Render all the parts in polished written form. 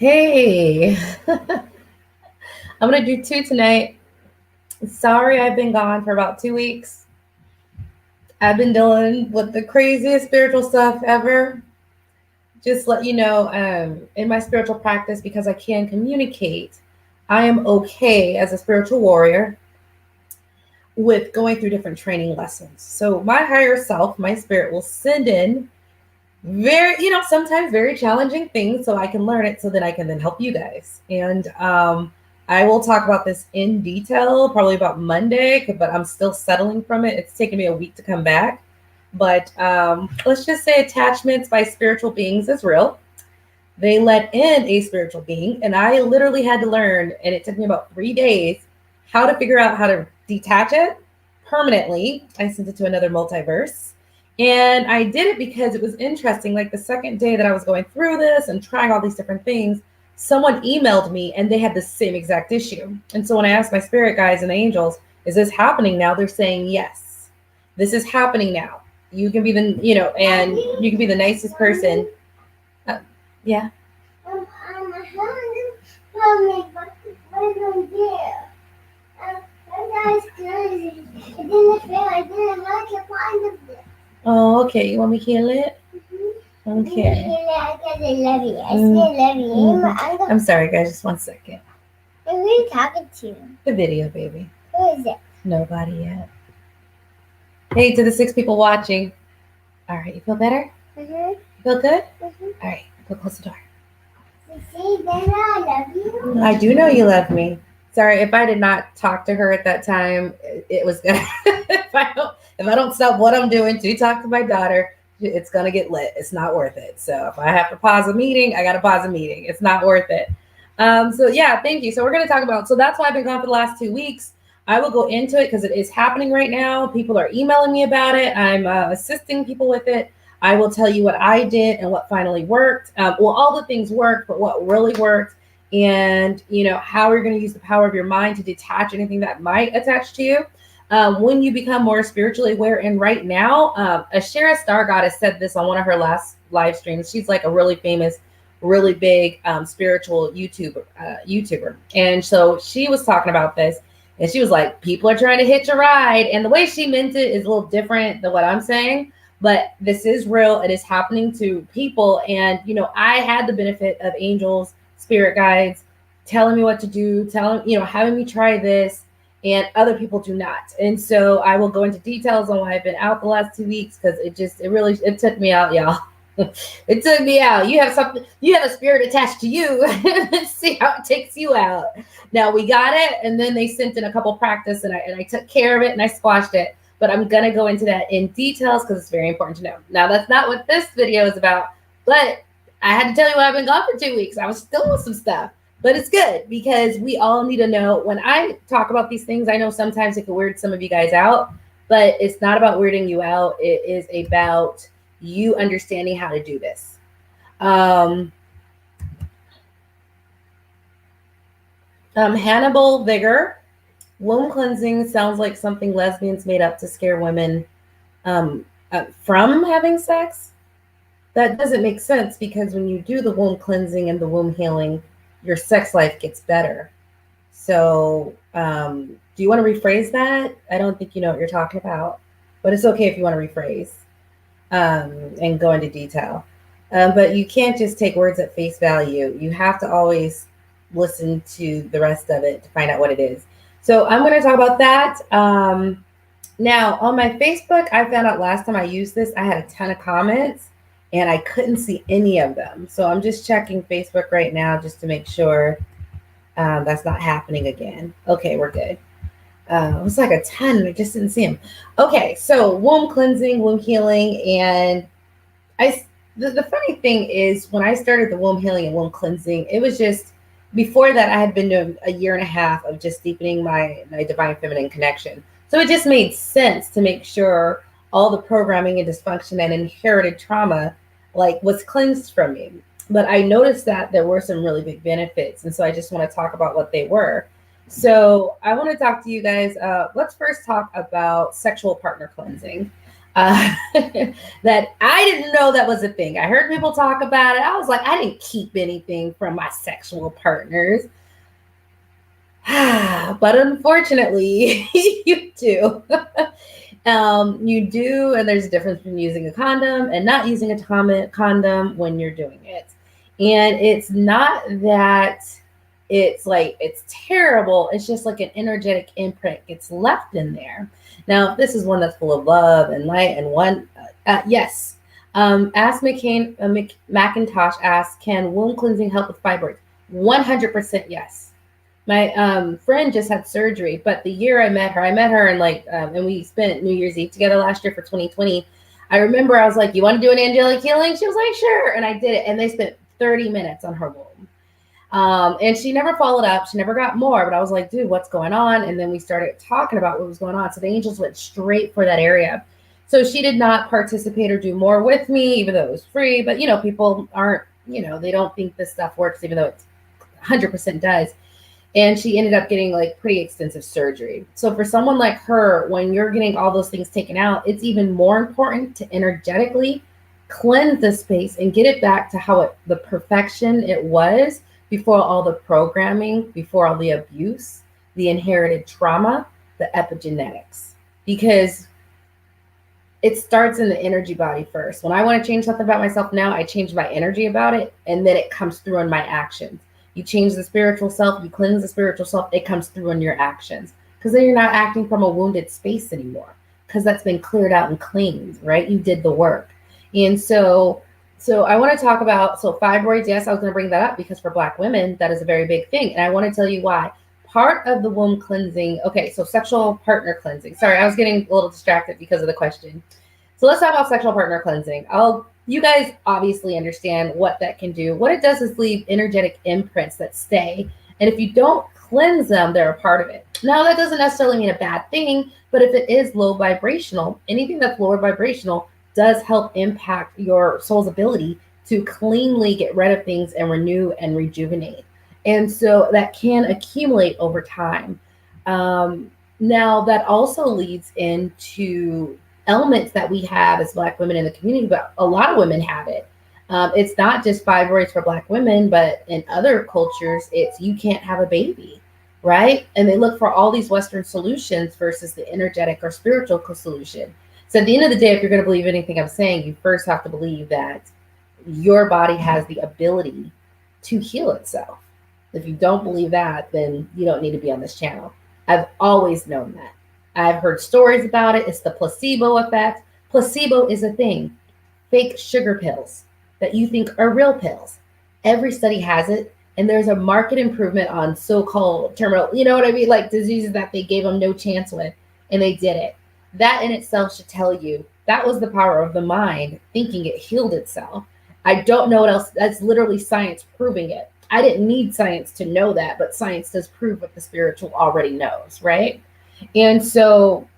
Hey, I'm gonna do two tonight. Sorry, I've been gone for about 2 weeks. I've been dealing with the craziest spiritual stuff ever. Just let you know, in my spiritual practice, because I can communicate, I am okay as a spiritual warrior with going through different training lessons. So my higher self, my spirit, will send in sometimes very challenging things so I can learn it so that I can then help you guys. And I will talk about this in detail probably about Monday, but I'm still settling from it. It's taken me a week to come back. But let's just say attachments by spiritual beings is real. They let in a spiritual being, and I literally had to learn, and it took me about 3 days, how to figure out how to detach it permanently. I sent it to another multiverse. And I did it because it was interesting. Like the second day that I was going through this and trying all these different things, someone emailed me and they had the same exact issue. And so when I asked my spirit guides and angels, is this happening now? They're saying, yes, this is happening now. You can be and you can be the nicest person. Yeah. Oh, okay. You want me to heal it? Okay. I love you. I still love you. I'm sorry, guys. Just 1 second. Who are you talking to? The video, baby. Who is it? Nobody yet. Hey, to the 6 people watching. All right, you feel better? Mm-hmm. You feel good? Mm-hmm. All right, go close the door. See, Dana, I love you. I do know you love me. Sorry if I did not talk to her at that time. It was gonna. if I don't stop what I'm doing to talk to my daughter, it's gonna get lit. It's not worth it. So if I have to pause a meeting, I gotta pause a meeting. It's not worth it. So yeah, thank you. So we're gonna talk about. So that's why I've been gone for the last 2 weeks. I will go into it because it is happening right now. People are emailing me about it. I'm assisting people with it. I will tell you what I did and what finally worked. Well, all the things worked, but what really worked, and how you're going to use the power of your mind to detach anything that might attach to you. When you become more spiritually aware, and right now, Ashera Star Goddess said this on one of her last live streams. She's like a really famous, really big spiritual YouTuber, and so she was talking about this. And she was like, people are trying to hitch a ride. And the way she meant it is a little different than what I'm saying. But this is real. It is happening to people. And, I had the benefit of angels, spirit guides, telling me what to do, having me try this. And other people do not. And so I will go into details on why I've been out the last 2 weeks because it took me out, y'all. It took me out. You have a spirit attached to you. See how it takes you out. Now we got it, and then they sent in a couple practice, and I took care of it and I squashed it. But I'm gonna go into that in details because it's very important to know. Now that's not what this video is about, but I had to tell you I've been gone for 2 weeks. I was still with some stuff, but it's good because we all need to know. When I talk about these things, I know sometimes it can weird some of you guys out, but it's not about weirding you out. It is about you understanding how to do this. Hannibal Vigor, womb cleansing sounds like something lesbians made up to scare women from having sex. That doesn't make sense because when you do the womb cleansing and the womb healing, your sex life gets better. So, do you want to rephrase that? I don't think you know what you're talking about, but it's okay if you want to rephrase and go into detail. But you can't just take words at face value. You have to always listen to the rest of it to find out what it is. So I'm going to talk about that. Now, on my Facebook, I found out last time I used this, I had a ton of comments and I couldn't see any of them. So I'm just checking Facebook right now just to make sure that's not happening again. Okay, we're good. It was like a ton. I just didn't see them. Okay, so womb cleansing, womb healing, and the funny thing is when I started the womb healing and womb cleansing, it was just before that I had been doing a year and a half of just deepening my divine feminine connection. So it just made sense to make sure all the programming and dysfunction and inherited trauma was cleansed from me. But I noticed that there were some really big benefits, and so I just want to talk about what they were. So I want to talk to you guys. Let's first talk about sexual partner cleansing. that I didn't know that was a thing. I heard people talk about it. I was like, I didn't keep anything from my sexual partners. But unfortunately, you do. You do, and there's a difference between using a condom and not using a condom when you're doing it. And it's not that it's like it's terrible, it's just like an energetic imprint gets left in there. Now, this is one that's full of love and light, and one, yes. Ask McIntosh asks, can womb cleansing help with fibroids? 100% yes. My friend just had surgery, but the year I met her and and we spent New Year's Eve together last year for 2020. I remember I was like, you want to do an angelic healing? She was like, sure. And I did it. And they spent 30 minutes on her womb. And she never followed up. She never got more, but I was like, dude, what's going on? And then we started talking about what was going on. So the angels went straight for that area. So she did not participate or do more with me, even though it was free. But, people aren't, they don't think this stuff works, even though it 100% does. And she ended up getting like pretty extensive surgery. So for someone like her, when you're getting all those things taken out, it's even more important to energetically cleanse the space and get it back to how the perfection it was before all the programming, before all the abuse, the inherited trauma, the epigenetics. Because it starts in the energy body first. When I want to change something about myself now, I change my energy about it, and then it comes through in my actions. You change the spiritual self, you cleanse the spiritual self, it comes through in your actions. Because then you're not acting from a wounded space anymore. Because that's been cleared out and cleaned, right? You did the work. And so I want to talk about, fibroids, yes, I was going to bring that up because for Black women, that is a very big thing. And I want to tell you why. Part of the womb cleansing, okay, so sexual partner cleansing. Sorry, I was getting a little distracted because of the question. So let's talk about sexual partner cleansing. You guys obviously understand what that can do. What it does is leave energetic imprints that stay. And if you don't cleanse them, they're a part of it. Now, that doesn't necessarily mean a bad thing, but if it is low vibrational, anything that's lower vibrational does help impact your soul's ability to cleanly get rid of things and renew and rejuvenate. And so that can accumulate over time. Now, that also leads into elements that we have as Black women in the community, but a lot of women have it. It's not just fibroids for Black women, but in other cultures, it's you can't have a baby, right? And they look for all these Western solutions versus the energetic or spiritual solution. So at the end of the day, if you're going to believe anything I'm saying, you first have to believe that your body has the ability to heal itself. If you don't believe that, then you don't need to be on this channel. I've always known that. I've heard stories about it. It's the placebo effect. Placebo is a thing. Fake sugar pills that you think are real pills. Every study has it. And there's a marked improvement on so-called terminal, you know what I mean? Like diseases that they gave them no chance with, and they did it. That in itself should tell you that was the power of the mind thinking it healed itself. I don't know what else. That's literally science proving it. I didn't need science to know that, but science does prove what the spiritual already knows, right? And so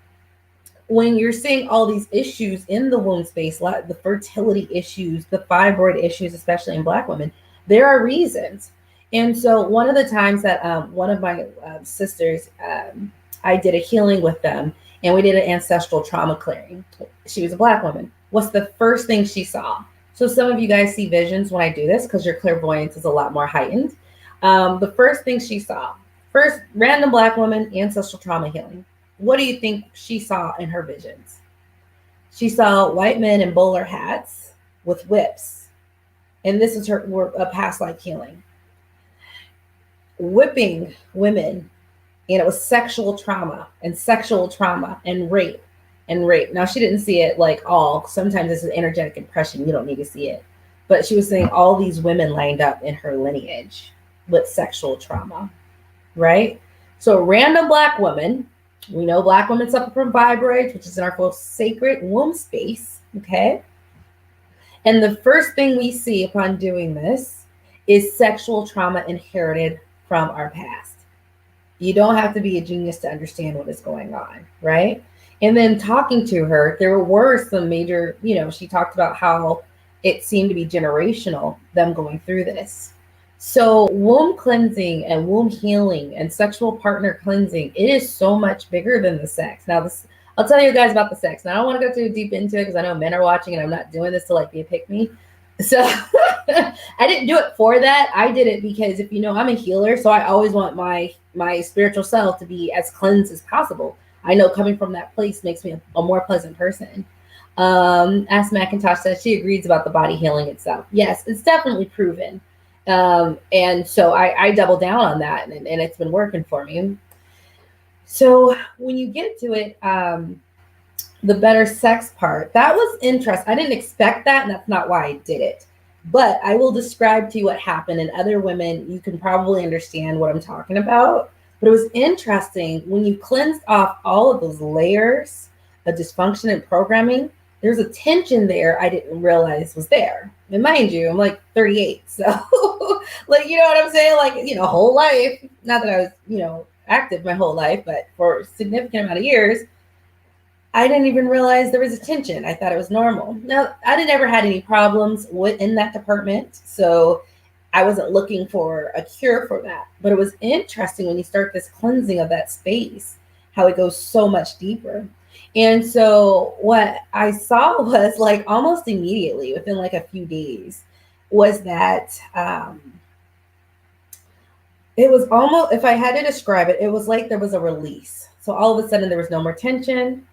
when you're seeing all these issues in the womb space, like the fertility issues, the fibroid issues, especially in Black women, there are reasons. And so one of the times that one of my sisters, I did a healing with them, and we did an ancestral trauma clearing. She was a Black woman. What's the first thing she saw? So some of you guys see visions when I do this because your clairvoyance is a lot more heightened. The first thing she saw, first random Black woman, ancestral trauma healing. What do you think she saw in her visions? She saw white men in bowler hats with whips. And this is her past life healing. Whipping women. And it was sexual trauma and rape and rape. Now, she didn't see it like all. Sometimes it's an energetic impression. You don't need to see it. But she was saying all these women lined up in her lineage with sexual trauma, right? So a random Black woman, we know Black women suffer from fibroids, which is in our most sacred womb space, okay? And the first thing we see upon doing this is sexual trauma inherited from our past. You don't have to be a genius to understand what is going on, right? And then talking to her, there were some major, she talked about how it seemed to be generational, them going through this. So womb cleansing and womb healing and sexual partner cleansing, it is so much bigger than the sex. Now, I'll tell you guys about the sex. Now, I don't want to go too deep into it because I know men are watching and I'm not doing this to like be a pick me. So I didn't do it for that. I did it because if you know, I'm a healer. So I always want my spiritual self to be as cleansed as possible. I know coming from that place makes me a more pleasant person. As Macintosh says, she agrees about the body healing itself. Yes, it's definitely proven. And so I double down on that and it's been working for me. So when you get to it, the better sex part, that was interesting. I didn't expect that, and that's not why I did it. But I will describe to you what happened, and other women, you can probably understand what I'm talking about. But it was interesting when you cleansed off all of those layers of dysfunction and programming. There's a tension there I didn't realize was there. And mind you, I'm like 38, so like, you know what I'm saying? Like, you know, whole life. Not that I was, you know, active my whole life, but for a significant amount of years, I didn't even realize there was a tension. I thought it was normal. Now, I didn't ever had any problems in that department, so I wasn't looking for a cure for that. But it was interesting when you start this cleansing of that space, how it goes so much deeper. And so what I saw was like almost immediately, within like a few days, was that it was almost, if I had to describe it, it was like there was a release. So all of a sudden there was no more tension.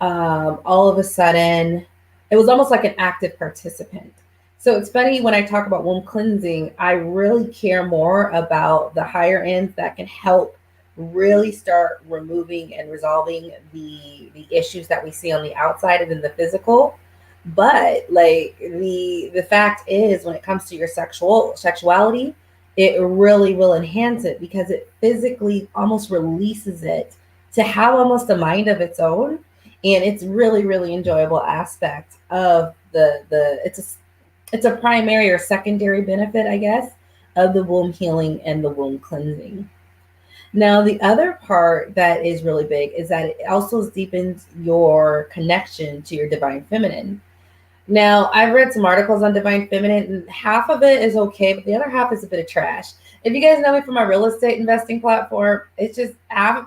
All of a sudden, it was almost like an active participant. So it's funny when I talk about womb cleansing, I really care more about the higher ends that can help really start removing and resolving the issues that we see on the outside and in the physical. But like the fact is, when it comes to your sexuality, it really will enhance it because it physically almost releases it to have almost a mind of its own. And it's really enjoyable aspect of the it's a primary or secondary benefit, I guess, of the womb healing and the womb cleansing. Now, the other part that is really big is that it also deepens your connection to your divine feminine. Now, I've read some articles on divine feminine, and half of it is okay, but the other half is a bit of trash. If you guys know me from my real estate investing platform, it's just a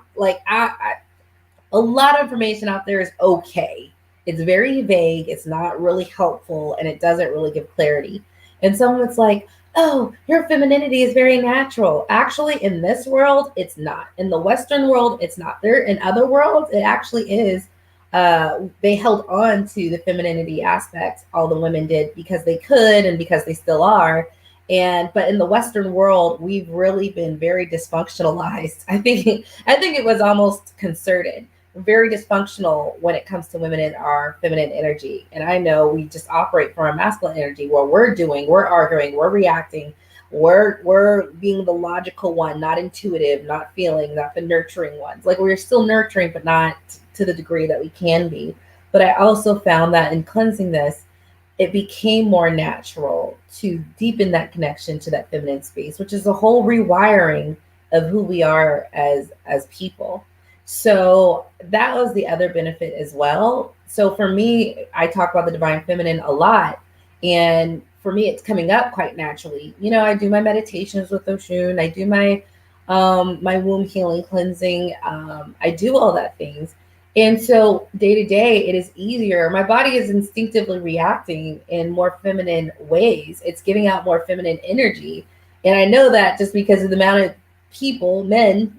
lot of information out there is okay. It's very vague. It's not really helpful, and it doesn't really give clarity. And someone's like, oh, your femininity is very natural. Actually, in this world, it's not. In the Western world, it's not. There in other worlds, it actually is. They held on to the femininity aspect. All the women did because they could and because they still are. But in the Western world, we've really been very dysfunctionalized. I think it was almost concerted, very dysfunctional when it comes to women in our feminine energy. And I know we just operate from our masculine energy where we're arguing, we're reacting, we're being the logical one, not intuitive, not feeling, not the nurturing ones. Like we're still nurturing, but not to the degree that we can be. But I also found that in cleansing this, it became more natural to deepen that connection to that feminine space, which is a whole rewiring of who we are as people. So that was the other benefit as well. So for me, I talk about the divine feminine a lot. And for me, it's coming up quite naturally. You know, I do my meditations with Oshun. I do my womb healing cleansing. I do all that things. And so day to day, it is easier. My body is instinctively reacting in more feminine ways. It's giving out more feminine energy. And I know that just because of the amount of people, men,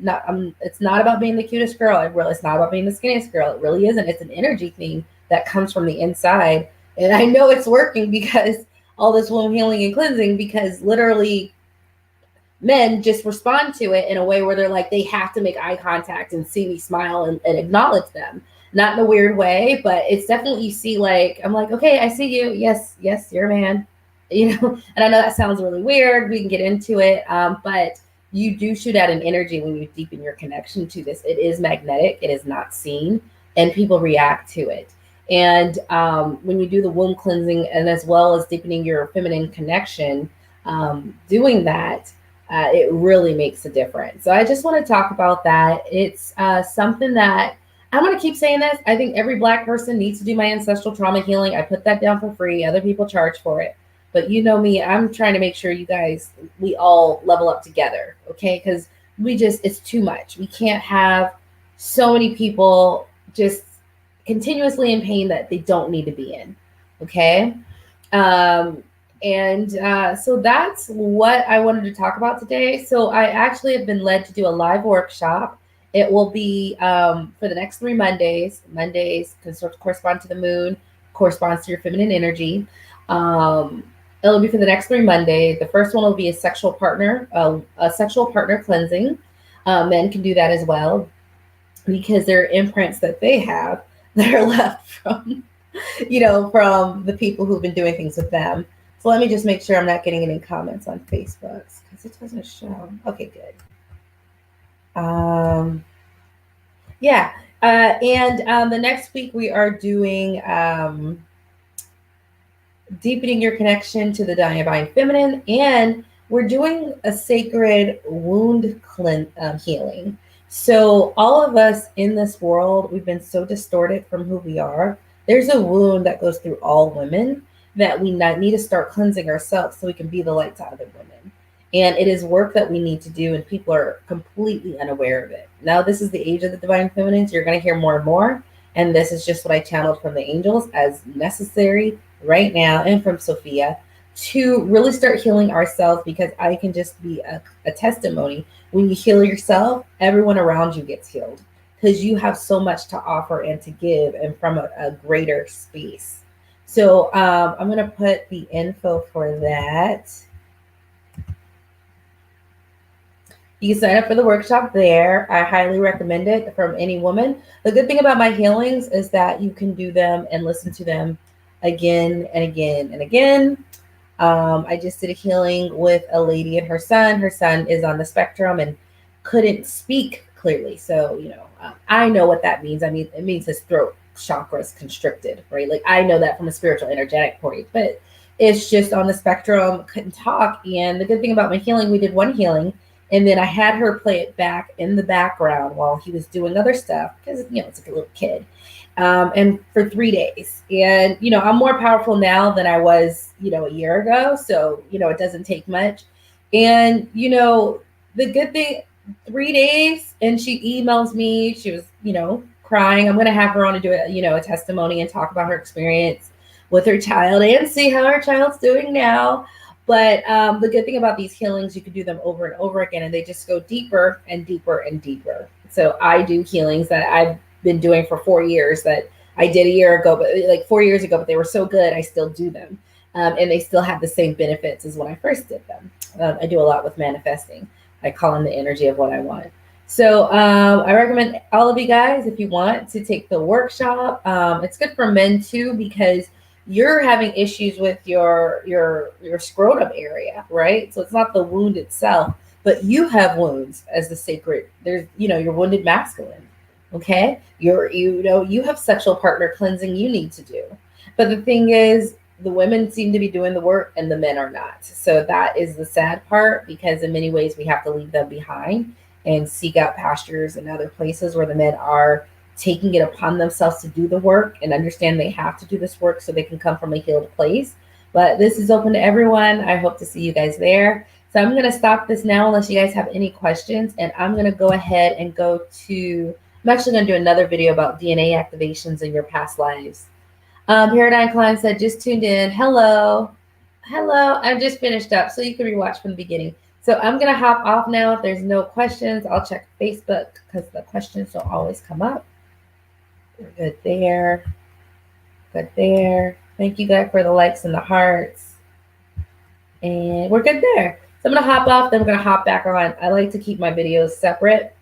it's not about being the cutest girl. It's not about being the skinniest girl. It really isn't. It's an energy thing that comes from the inside. And I know it's working because all this womb healing and cleansing, because literally men just respond to it in a way where they're like, they have to make eye contact and see me smile and acknowledge them. Not in a weird way, but it's definitely, you see, like, I'm like, okay, I see you. Yes, you're a man. You know, and I know that sounds really weird. We can get into it. But you do shoot out an energy when you deepen your connection to this. It is magnetic. It is not seen, and people react to it. And when you do the womb cleansing and as well as deepening your feminine connection, doing that, it really makes a difference. So I just want to talk about that. It's something that I'm going to keep saying this. I think every Black person needs to do my ancestral trauma healing. I put that down for free. Other people charge for it. But you know me, I'm trying to make sure you guys, we all level up together, okay? Because it's too much. We can't have so many people just continuously in pain that they don't need to be in. Okay. So that's what I wanted to talk about today. So I actually have been led to do a live workshop. It will be for the next 3 Mondays. Mondays correspond to the moon, corresponds to your feminine energy. It'll be for the next 3 Mondays. The first one will be a sexual partner cleansing. Men can do that as well because there are imprints that they have that are left from, from the people who've been doing things with them. So let me just make sure I'm not getting any comments on Facebook because it doesn't show. Okay, good. Yeah. And the next week we are doing deepening your connection to the divine feminine, and we're doing a sacred wound healing. So all of us in this world, we've been so distorted from who we are. There's a wound that goes through all women that we need to start cleansing ourselves so we can be the light to other women. And it is work that we need to do, and people are completely unaware of it. Now, this is the age of the divine feminine, so you're going to hear more and more. And this is just what I channeled from the angels as necessary right now, and from Sophia, to really start healing ourselves, because I can just be a testimony. When you heal yourself, everyone around you gets healed, because you have so much to offer and to give, and from a greater space. So I'm going to put the info for that. You can sign up for the workshop there. I highly recommend it from any woman. The good thing about my healings is that you can do them and listen to them again and again and again. I just did a healing with a lady and her son. Her son is on the spectrum and couldn't speak clearly. So, I know what that means. I mean, it means his throat chakra is constricted, right? Like, I know that from a spiritual energetic point, but it's just on the spectrum, couldn't talk. And the good thing about my healing, we did one healing, and then I had her play it back in the background while he was doing other stuff, because, it's like a little kid. And for 3 days. And, I'm more powerful now than I was, a year ago. So, it doesn't take much. And, the good thing, 3 days, and she emails me, she was, crying. I'm going to have her on to do a testimony and talk about her experience with her child and see how her child's doing now. But the good thing about these healings, you can do them over and over again, and they just go deeper and deeper and deeper. So I do healings that I've been doing for 4 years that I did a year ago, but like 4 years ago, but they were so good, I still do them. And they still have the same benefits as when I first did them. I do a lot with manifesting. I call in the energy of what I want. So I recommend all of you guys, if you want to take the workshop. It's good for men too, because you're having issues with your scrotum area, right? So it's not the wound itself, but you have wounds as the sacred. There's, you're wounded masculine. Okay. You have sexual partner cleansing you need to do. But the thing is, the women seem to be doing the work and the men are not. So that is the sad part, because in many ways we have to leave them behind and seek out pastures and other places where the men are taking it upon themselves to do the work and understand they have to do this work so they can come from a healed place. But this is open to everyone. I hope to see you guys there. So I'm going to stop this now unless you guys have any questions. And I'm going to go ahead and I'm actually going to do another video about DNA activations in your past lives. Paradigm Climb said, just tuned in. Hello. I just finished up, so you can rewatch from the beginning. So I'm going to hop off now. If there's no questions, I'll check Facebook because the questions don't always come up. We're good there. Thank you guys for the likes and the hearts. And we're good there. So I'm going to hop off, then I'm going to hop back on. I like to keep my videos separate.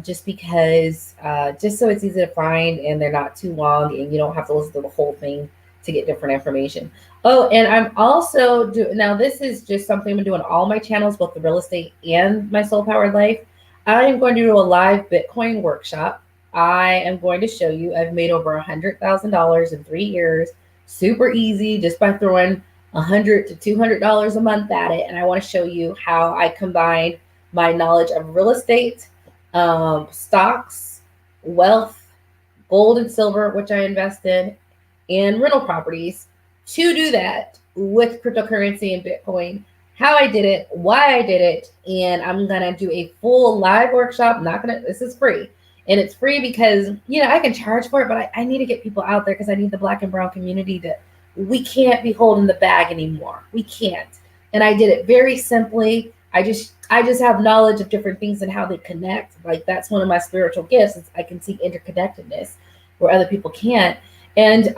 Just because, just so it's easy to find and they're not too long and you don't have to listen to the whole thing to get different information. Oh, and I'm also now this is just something I'm doing on all my channels, both the real estate and my soul powered life. I am going to do a live Bitcoin workshop. I am going to show you, I've made over $100,000 in 3 years, super easy, just by throwing $100 to $200 a month at it. And I want to show you how I combine my knowledge of real estate, stocks, wealth, gold and silver, which I invest in, and rental properties to do that with cryptocurrency and Bitcoin, how I did it, why I did it. And I'm going to do a full live workshop. This is free. And it's free because, I can charge for it, but I need to get people out there because I need the Black and brown community we can't be holding the bag anymore. We can't. And I did it very simply. I just have knowledge of different things and how they connect. Like, that's one of my spiritual gifts, is I can see interconnectedness where other people can't. And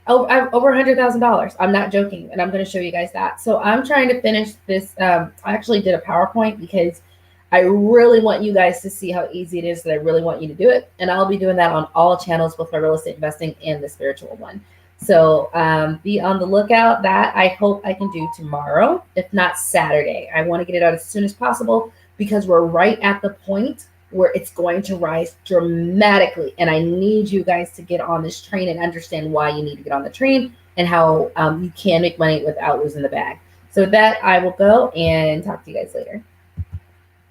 over $100,000. I'm not joking, and I'm going to show you guys that. So I'm trying to finish this. I actually did a PowerPoint because I really want you guys to see how easy it is, that I really want you to do it. And I'll be doing that on all channels with my real estate investing and the spiritual one. So be on the lookout. That I hope I can do tomorrow, if not Saturday. I want to get it out as soon as possible because we're right at the point where it's going to rise dramatically. And I need you guys to get on this train and understand why you need to get on the train and how you can make money without losing the bag. So with that, I will go and talk to you guys later.